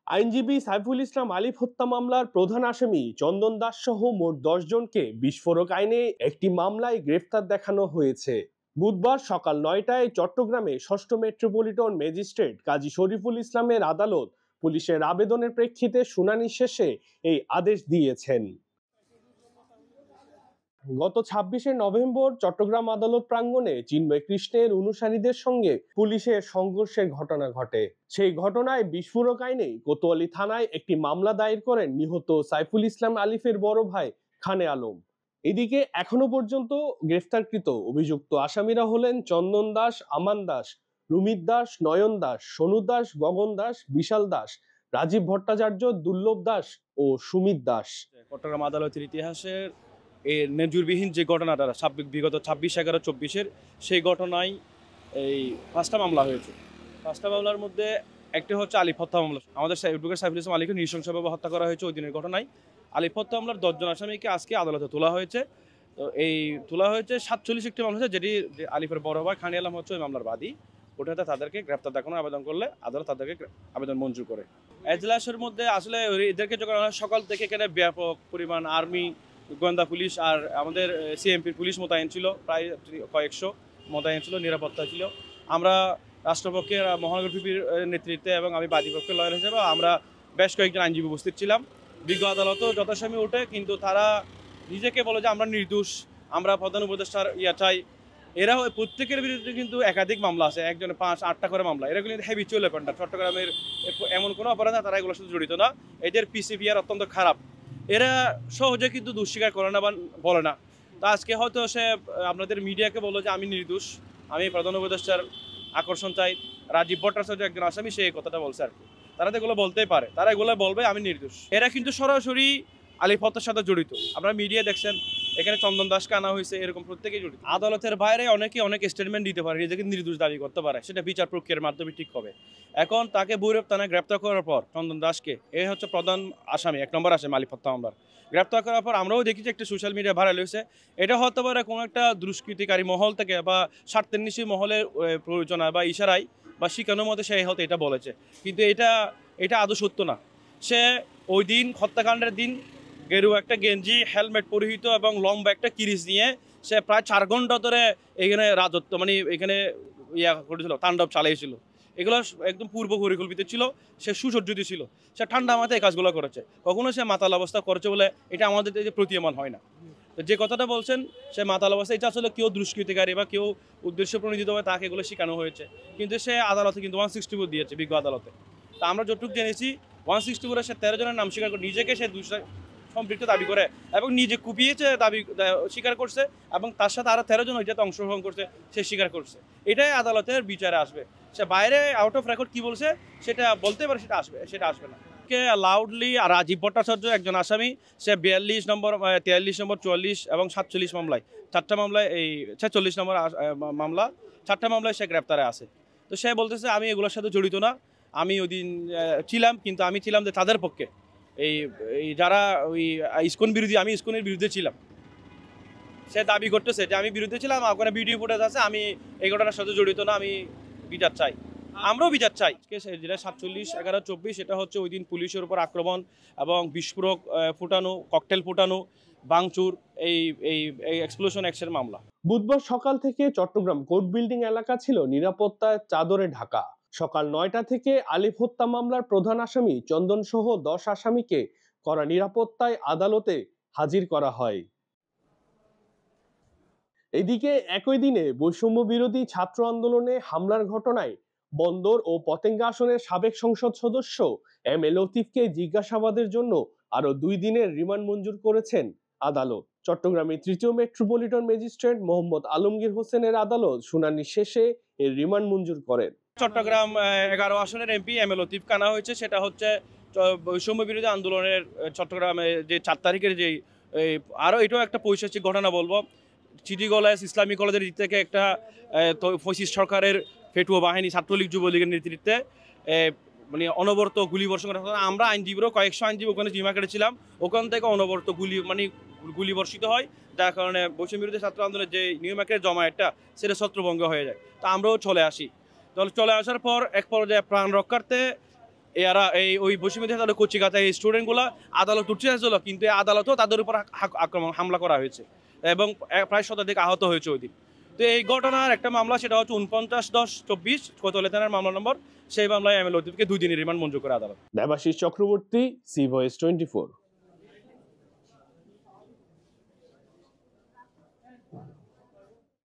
আইনজীবী সাইফুল ইসলাম আলিফ হত্যা মামলার প্রধান আসামি চন্দন দাস সহ মোট 10 জনকে বিস্ফোরক আইনে একটি মামলায় গ্রেফতার দেখানো হয়েছে। বুধবার সকাল 9টায় চট্টগ্রামে 6ষ্ঠ মেট্রোপলিটন ম্যাজিস্ট্রেট কাজী শরীফুল ইসলামের আদালত পুলিশের আবেদনের প্রেক্ষিতে শুনানি শেষে এই আদেশ দিয়েছেন। গত 26শে নভেম্বর চট্টগ্রাম আদালত প্রাঙ্গণে চিন্ময় কৃষ্ণের অনুসারীদের সঙ্গে পুলিশের সংঘর্ষের ঘটনা ঘটে। সেই ঘটনায় বিস্ফোরক আইনে কোতোয়ালি থানায় একটি মামলা দায়ের করেন নিহত সাইফুল ইসলাম আলিফের বড় ভাই খানে আলম। এদিকে এখনো পর্যন্ত গ্রেফতারকৃত অভিযুক্ত আসামিরা হলেন চন্দন দাস, আমান দাস, রুমিত দাস, নয়ন দাস, সোনু দাস, গগন দাস, বিশাল দাস, রাজীব ভট্টাচার্য, দুর্লভ দাস ও সুমিত দাস। চট্টগ্রাম আদালতের ইতিহাসের এই নজিরবিহীন যে ঘটনাটা বিগত 26/11/24 সেই ঘটনায় এই 5টা মামলা হয়েছে। 5টা মামলার মধ্যে একটি হচ্ছে আলিফ হত্যা মামলা। আমাদের অ্যাডভোকেট সাইফুল ইসলাম আলীকে নৃশংসভাবে হত্যা করা হয়েছে ওই দিনের ঘটনায়। আলিফ হত্যা মামলার 10 জন আসামিকে আজকে আদালতে তোলা হয়েছে। তো এই তোলা হয়েছে 47 একটি মামলা হয়েছে, যেটি আলিফের বড় ভাই খানে আলম হচ্ছে ওই মামলার বাদী। ওটাতে তাদেরকে গ্রেপ্তার দেখানোর আবেদন করলে আদালত তাদেরকে আবেদন মঞ্জুর করে। এজলাসের মধ্যে আসলে এদেরকে যখন সকাল থেকে এখানে ব্যাপক পরিমাণ আর্মি, গোয়েন্দা পুলিশ আর আমাদের সিএমপির পুলিশ মোতায়েন ছিল, প্রায় কয়েকশো মোতায়েন ছিল, নিরাপত্তা ছিল। আমরা রাষ্ট্রপক্ষের মহানগর পিপির নেতৃত্বে এবং আমি বাদীপক্ষের লয়ার হিসেবে আমরা বেশ কয়েকজন আইনজীবী উপস্থিত ছিলাম। বিজ্ঞ আদালতও যথাসময়ে ওঠে, কিন্তু তারা নিজেকে বলে যে আমরা নির্দোষ, আমরা প্রধান উপদেষ্টার চাই। এরা প্রত্যেকের বিরুদ্ধে কিন্তু একাধিক মামলা আছে, একজনের 5-8টা করে মামলা। এরা কিন্তু হ্যাবিচুয়াল অফেন্ডার। চট্টগ্রামের এমন কোনো অপরাধ না তারা এগুলোর সাথে জড়িত না। এদের পিসিপিআর অত্যন্ত খারাপ। এরা সহজে কিন্তু দোষ স্বীকার করে না বা বলে না। তা আজকে হয়তো সে আপনাদের মিডিয়াকে বললো যে আমি নির্দোষ, আমি প্রধান উপদেষ্টার আকর্ষণ চাই। রাজীব ভট্টাচার্য একজন আসামি, সে এই কথাটা বলছে আর কি। তারা তো এগুলো বলতেই পারে, তারা এগুলো বলবে আমি নির্দোষ। এরা কিন্তু সরাসরি আলিফ হত্যার সাথে জড়িত। আপনারা মিডিয়া দেখছেন, এখানে চন্দন দাসকে আনা হয়েছে, এরকম প্রত্যেকেই জড়িত। আদালতের বাইরে অনেকে অনেক স্টেটমেন্ট দিতে পারে, নিজেকে নির্দোষ দাবি করতে পারে, সেটা বিচার প্রক্রিয়ার মাধ্যমে ঠিক হবে। এখন তাকে ভৈরব থানায় গ্রেপ্তার করার পর চন্দন দাসকে, এ হচ্ছে প্রধান আসামি, 1 নম্বর আসামি আলিফ হত্যা মামলার। গ্রেপ্তার করার পর আমরাও দেখেছি একটা সোশ্যাল মিডিয়া ভাইরাল হয়েছে। এটা হতে পারে কোনো একটা দুষ্কৃতিকারী মহল থেকে বা স্বার্থান্বেষী মহলের প্রয়োজনা বা ইশারায় বা শিখানোর মতো সে হয়তো এটা বলেছে, কিন্তু এটা আদৌ সত্য না। সে ওই দিন হত্যাকাণ্ডের দিন গেরুয়া একটা গেঞ্জি, হেলমেট পরিহিত এবং লম্বা একটা কিরিচ নিয়ে সে প্রায় 4 ঘন্টা ধরে এখানে রাজত্ব মানে এখানে করেছিল, তাণ্ডব চালিয়েছিল। এগুলো একদম পূর্ব পরিকল্পিত ছিল, সে সুসজ্জিত ছিল, সে ঠান্ডা মাথায় এই কাজগুলো করেছে। কখনো সে মাতাল অবস্থা করেছে বলে এটা আমাদের প্রতীয়মান হয় না। তো যে কথাটা বলছেন সে মাতাল অবস্থা, এটা আসলে কেউ দুষ্কৃতিকারী বা কেউ উদ্দেশ্য প্রণোদিতভাবে তাকে এগুলো শেখানো হয়েছে। কিন্তু সে আদালতে কিন্তু 164 দিয়েছে, বিজ্ঞ আদালতে। তা আমরা যতটুকু জেনেছি 164-এ সে 13 জনের নাম স্বীকার করে নিজেকে সে সম্পৃক্ত দাবি করে এবং নিজে কুপিয়েছে দাবি স্বীকার করছে, এবং তার সাথে আরো 13 জন ওইটাতে অংশগ্রহণ করছে, সে স্বীকার করছে। এটাই আদালতের বিচারে আসবে। সে বাইরে আউট অফ রেকর্ড কি বলছে সেটা বলতে পারে, সেটা আসবে না। কে লাউডলি রাজীব ভট্টাচার্য একজন আসামি, সে 42 নম্বর, 43 নম্বর, 44 এবং 47 মামলায়, 4টা মামলায়, এই 46 নম্বর মামলা, 4টা মামলায় সে গ্রেপ্তারে আছে। তো সে বলতেছে আমি এগুলোর সাথে জড়িত না, আমি ওই দিন ছিলাম, কিন্তু আমি ছিলাম যে তাদের পক্ষে, এই যারা ওই ইসকন বিরোধী, আমি ইসকনের বিরুদ্ধে ছিলাম। সে দাবি করতেছে যে আমি বিরুদ্ধে ছিলাম, ওখানে ভিডিও ফুটেজ আছে, আমি এই ঘটনার সাথে জড়িত না, আমি বিচার চাই। আমরাও বিচার চাই। যেটা 47/11/24, এটা হচ্ছে ওই দিন পুলিশের উপর আক্রমণ এবং বিস্ফোরক ফুটানো, ককটেল ফুটানো, ভাঙচুর, এই এই এক্সপ্লোশন অ্যাক্টের মামলা। বুধবার সকাল থেকে চট্টগ্রাম কোর্ট বিল্ডিং এলাকা ছিল নিরাপত্তায় চাদরে ঢাকা। সকাল 9টা থেকে আলিফ হত্যা মামলার প্রধান আসামি চন্দন সহ 10 আসামিকে কড়া নিরাপত্তায় আদালতে হাজির করা হয়। এদিকে একই দিনে বৈষম্য বিরোধী ছাত্র আন্দোলনে হামলার ঘটনায় বন্দর ও পতেঙ্গা আসনের সাবেক সংসদ সদস্য এম এ লতিফকে জিজ্ঞাসাবাদের জন্য আরো 2 দিনের রিমান্ড মঞ্জুর করেছেন আদালত। চট্টগ্রামের 3য় মেট্রোপলিটন ম্যাজিস্ট্রেট মোহাম্মদ আলমগীর হোসেনের আদালত শুনানি শেষে এর রিমান্ড মঞ্জুর করেন। চট্টগ্রাম 11 আসনের এমপি এম এ লতিফ কানা হয়েছে, সেটা হচ্ছে বৈষম্য বিরোধী আন্দোলনের চট্টগ্রামে যে 4 তারিখের যে আরও এটাও একটা পৈশাচিক ঘটনা বলবো। সিটি কলেজ, ইসলামী কলেজের দিক থেকে একটা ফসিস্ট সরকারের ফেটুয়া বাহিনী, ছাত্রলীগ যুবলীগের নেতৃত্বে মানে অনবরত গুলি বর্ষণ করা। আমরা আইনজীবীরও কয়েকশো আইনজীবী ওখানে জিমা কেটেছিলাম, ওখান থেকে অনবরত গুলি বর্ষিত হয়, যার কারণে বৈষম্য বিরোধী ছাত্র আন্দোলনের যে নিউমার্কেটের জমায়েতটা সেটা ছত্রভঙ্গ হয়ে যায়। তা আমরাও চলে আসি। চলে আসার পর এক পর্যায়ে প্রাণ রক্ষার্থে এরা এই ওই বসিমতি তাদের কচিকাতা এই স্টুডেন্টগুলো আদালত উঠতে আসছিল, কিন্তু এই আদালতও তাদের উপর আক্রমণ হামলা করা হয়েছে এবং প্রায় শতাধিক আহত হয়েছে ওই দিন। তো এই ঘটনার একটা মামলা, সেটা হচ্ছে 49-10-24 কোতোয়ালি থানার মামলা নম্বর। সেই মামলায় এমএলএ লতিফকে 2 দিনের রিমান্ড মঞ্জুর করে আদালত। Debashis Chakraborty, C Voice 24।